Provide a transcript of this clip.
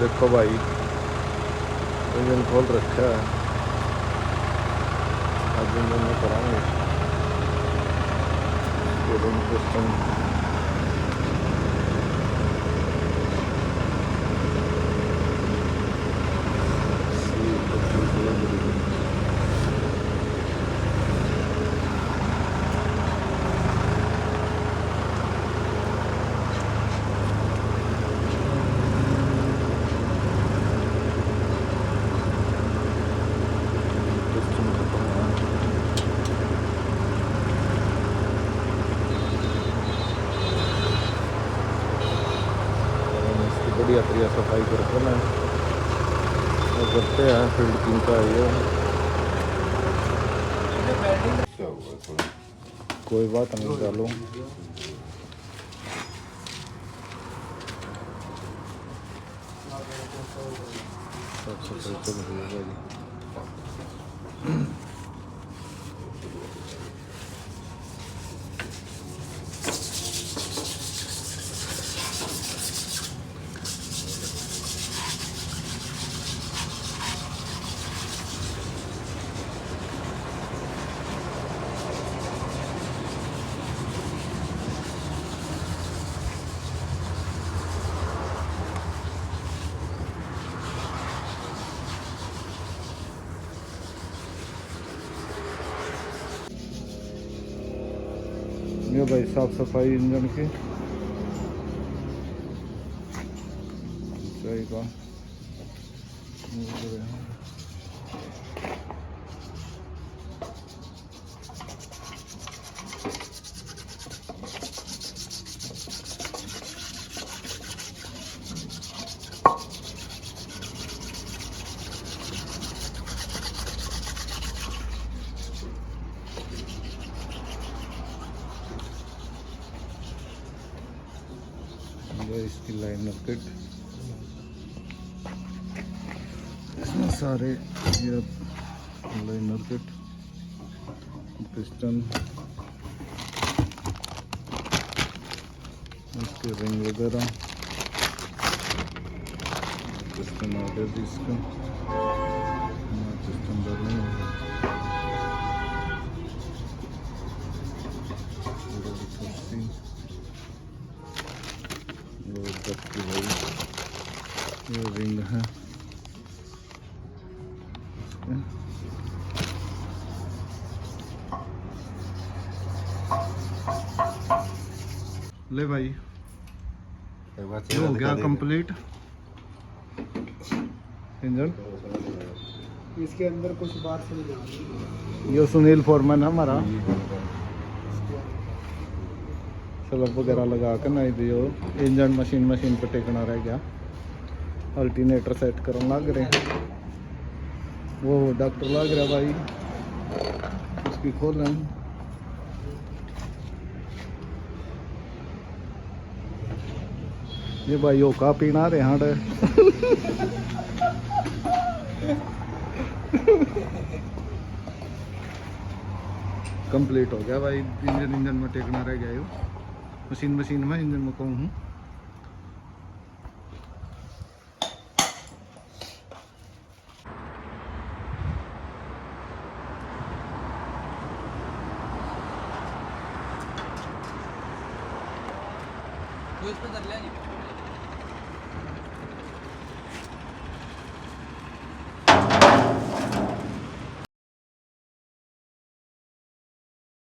देखो भाई इंजन खोल रखा है, आज इंजन में कराएंगे सिस्टम। बढ़िया तरीका सफाई करके ना वो करते हैं फील्ड किंग का ये। कोई बात नहीं, डालो सब सफाई चल रही है भाई। ये भाई साफ सफाई इंजन की सही का इसकी लाइनर किट, इसमें सारे ये लाइनर किट, पिस्टन, इसके रिंग वगैरह, पिस्टन आ गया जी इसका, पिस्टन डालने ये रिंग है। ले भाई ये हो गया कंप्लीट इंजन। इसके अंदर कुछ बात नहीं, ये सुनील फोरमैन हमारा स्लब वगैरह लगा कर नहीं दियो, इंजन मशीन पे टेकना रह गया, अल्टरनेटर सेट करने लग रहे, वो डॉक्टर लग रहा भाई उसकी खोलें। ये भाई होका पीना रहे हाँ कंप्लीट हो गया भाई, इंजन में टेकना रह गया, मशीन में इंजन में कहूँ हूँ। तो इस पे कर लिया